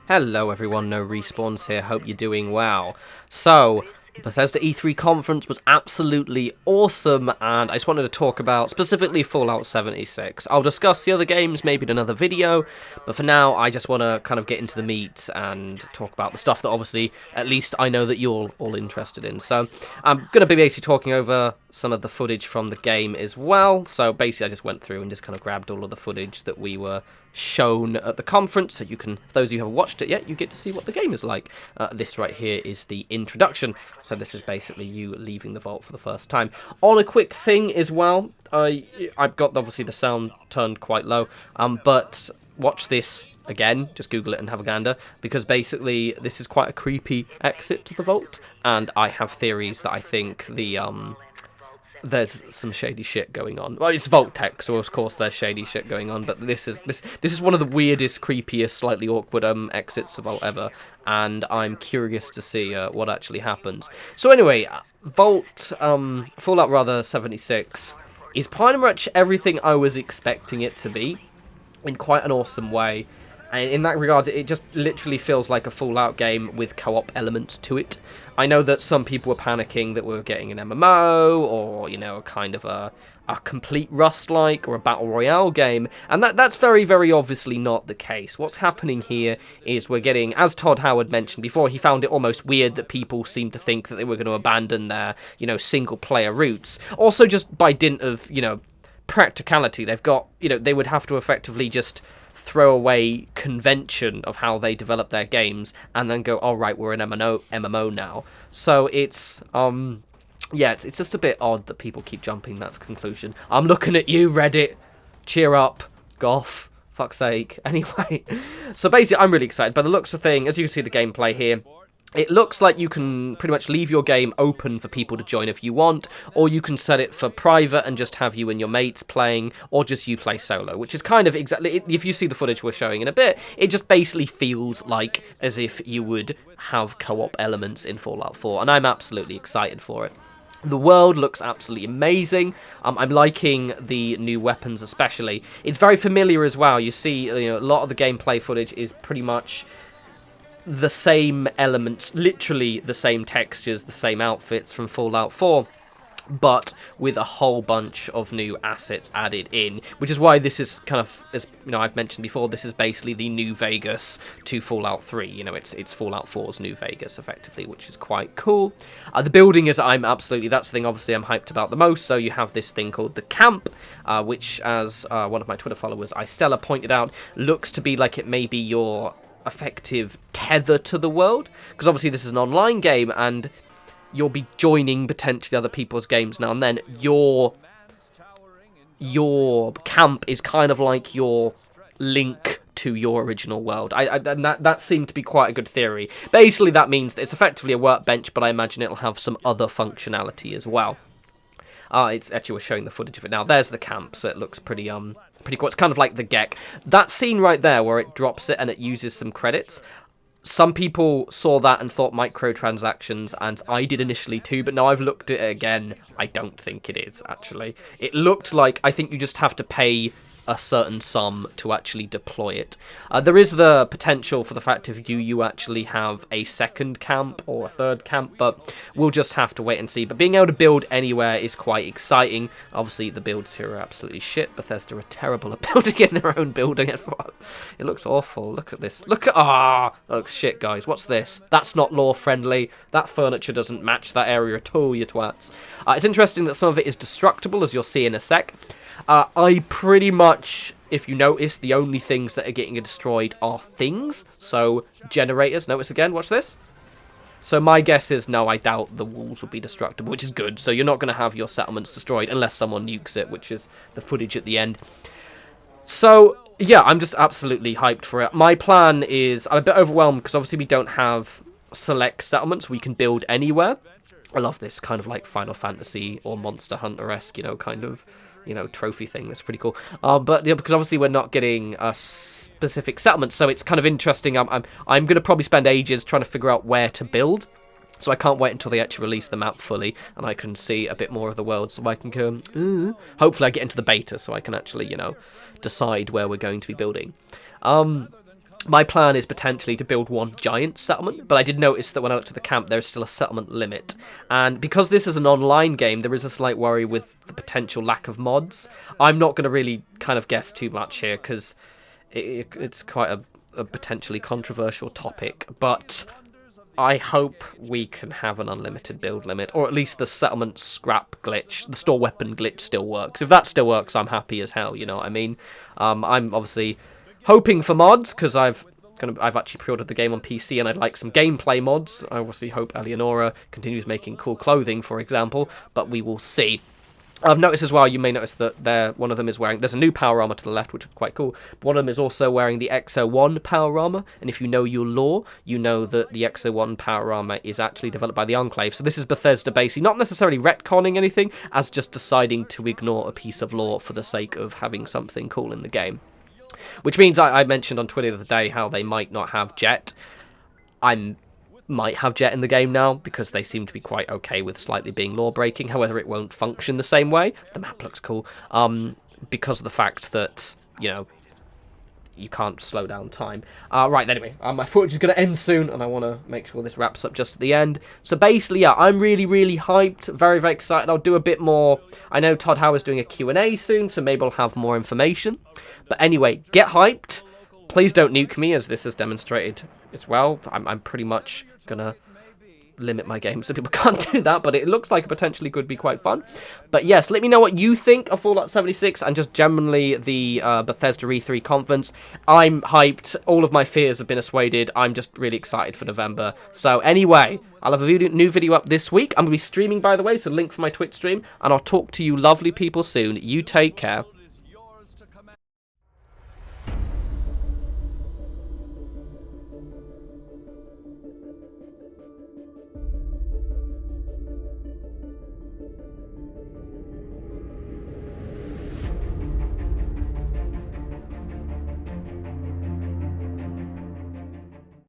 Hello everyone, No Respawns here, hope you're doing well. So, Bethesda E3 conference was absolutely awesome, and I just wanted to talk about specifically Fallout 76. I'll discuss the other games maybe in another video, but for now I just want to kind of get into the meat and talk about the stuff that obviously at least I know that you're all interested in. So I'm going to be basically talking over some of the footage from the game as well. So basically I just went through and just kind of grabbed all of the footage that we were shown at the conference, so you can, for those of you who haven't watched it yet, you get to see what the game is like. This right here is the introduction, so this is basically you leaving the vault for the first time. On a quick thing as well, I've got obviously the sound turned quite low, but watch this again, just Google it and have a gander, because basically this is quite a creepy exit to the vault, and I have theories that I think there's some shady shit going on. Well, it's Vault Tech, so of course there's shady shit going on, but this is one of the weirdest, creepiest, slightly awkward exits of Vault ever, and I'm curious to see what actually happens. So anyway, Fallout rather 76 is pretty much everything I was expecting it to be, in quite an awesome way. And in that regard, it just literally feels like a Fallout game with co-op elements to it. I know that some people were panicking that we were getting an MMO, or, you know, a kind of a complete Rust-like, or a Battle Royale game, and that's very, very obviously not the case. What's happening here is we're getting, as Todd Howard mentioned before, he found it almost weird that people seemed to think that they were going to abandon their, you know, single-player roots. Also, just by dint of, you know, practicality, they've got, you know, they would have to effectively just throw away convention of how they develop their games and then go, all right, we're an MMO now. So it's yeah, it's just a bit odd that people keep jumping that conclusion. I'm looking at you, Reddit. Cheer up, Goff. Fuck's sake. Anyway, so basically I'm really excited. By the looks of thing, as you can see the gameplay here, it looks like you can pretty much leave your game open for people to join if you want, or you can set it for private and just have you and your mates playing, or just you play solo, which is kind of exactly, if you see the footage we're showing in a bit, it just basically feels like as if you would have co-op elements in Fallout 4, and I'm absolutely excited for it. The world looks absolutely amazing. I'm liking the new weapons especially. It's very familiar as well. You see, you know, a lot of the gameplay footage is pretty much the same elements, literally the same textures, the same outfits from Fallout 4, but with a whole bunch of new assets added in, which is why this is kind of, as you know, I've mentioned before, this is basically the New Vegas to Fallout 3. You know, it's Fallout 4's New Vegas, effectively, which is quite cool. The building is, that's the thing, obviously, I'm hyped about the most. So you have this thing called the camp, which, as one of my Twitter followers, Istella, pointed out, looks to be like it may be your effective tether to the world, because obviously this is an online game and you'll be joining potentially other people's games now and then. Your camp is kind of like your link to your original world. And that seemed to be quite a good theory. Basically that means that it's effectively a workbench, but I imagine it'll have some other functionality as well. It's actually, we're showing the footage of it now. There's the camp, so it looks pretty cool. It's kind of like the Gek. That scene right there where it drops it and it uses some credits, some people saw that and thought microtransactions, and I did initially too, but now I've looked at it again, I don't think it is, actually. It looked like, I think you just have to pay a certain sum to actually deploy it. There is the potential for the fact if you actually have a second camp or a third camp, but we'll just have to wait and see. But being able to build anywhere is quite exciting. Obviously the builds here are absolutely shit. Bethesda are terrible at building in their own building. It looks awful. Look at this. That looks shit, guys. What's this? That's not law friendly. That furniture doesn't match that area at all, you twats. It's interesting that some of it is destructible, as you'll see in a sec. I pretty much, if you notice, the only things that are getting destroyed are things. So, generators. Notice again, watch this. So my guess is, no, I doubt the walls will be destructible, which is good. So you're not going to have your settlements destroyed unless someone nukes it, which is the footage at the end. So, yeah, I'm just absolutely hyped for it. My plan is, I'm a bit overwhelmed because obviously we don't have select settlements we can build anywhere. I love this kind of like Final Fantasy or Monster Hunter-esque, you know, kind of, you know, trophy thing. That's pretty cool. But yeah, because obviously we're not getting a specific settlement, so it's kind of interesting. I'm going to probably spend ages trying to figure out where to build. So I can't wait until they actually release the map fully, and I can see a bit more of the world, so I can go, hopefully I get into the beta, so I can actually, you know, decide where we're going to be building. My plan is potentially to build one giant settlement, but I did notice that when I went to the camp, there's still a settlement limit. And because this is an online game, there is a slight worry with the potential lack of mods. I'm not going to really kind of guess too much here, because it's quite a potentially controversial topic, but I hope we can have an unlimited build limit, or at least the settlement scrap glitch, the store weapon glitch still works. If that still works, I'm happy as hell, you know what I mean? I'm obviously hoping for mods, because I've actually pre-ordered the game on PC, and I'd like some gameplay mods. I obviously hope Eleonora continues making cool clothing, for example, but we will see. I've noticed as well, you may notice that one of them is wearing, there's a new power armor to the left, which is quite cool, but one of them is also wearing the XO1 power armor, and if you know your lore, you know that the XO1 power armor is actually developed by the Enclave, so this is Bethesda basically not necessarily retconning anything, as just deciding to ignore a piece of lore for the sake of having something cool in the game. Which means I mentioned on Twitter the other day how they might not have Jet. Might have Jet in the game now, because they seem to be quite okay with slightly being lore-breaking. However, it won't function the same way. The map looks cool. Because of the fact that, you know, you can't slow down time. Right, anyway, my footage is going to end soon, and I want to make sure this wraps up just at the end. So basically, yeah, I'm really, really hyped, very, very excited. I'll do a bit more. I know Todd Howard's doing a Q&A soon, so maybe I'll have more information. But anyway, get hyped. Please don't nuke me, as this has demonstrated as well. I'm pretty much going to limit my game so people can't do that, but it looks like it potentially could be quite fun. But yes, let me know what you think of Fallout 76 and just generally the Bethesda E3 conference. I'm hyped. All of my fears have been assuaded. I'm just really excited for November. So anyway, I'll have a new video up this week. I'm going to be streaming, by the way, so link for my Twitch stream, and I'll talk to you lovely people soon. You take care.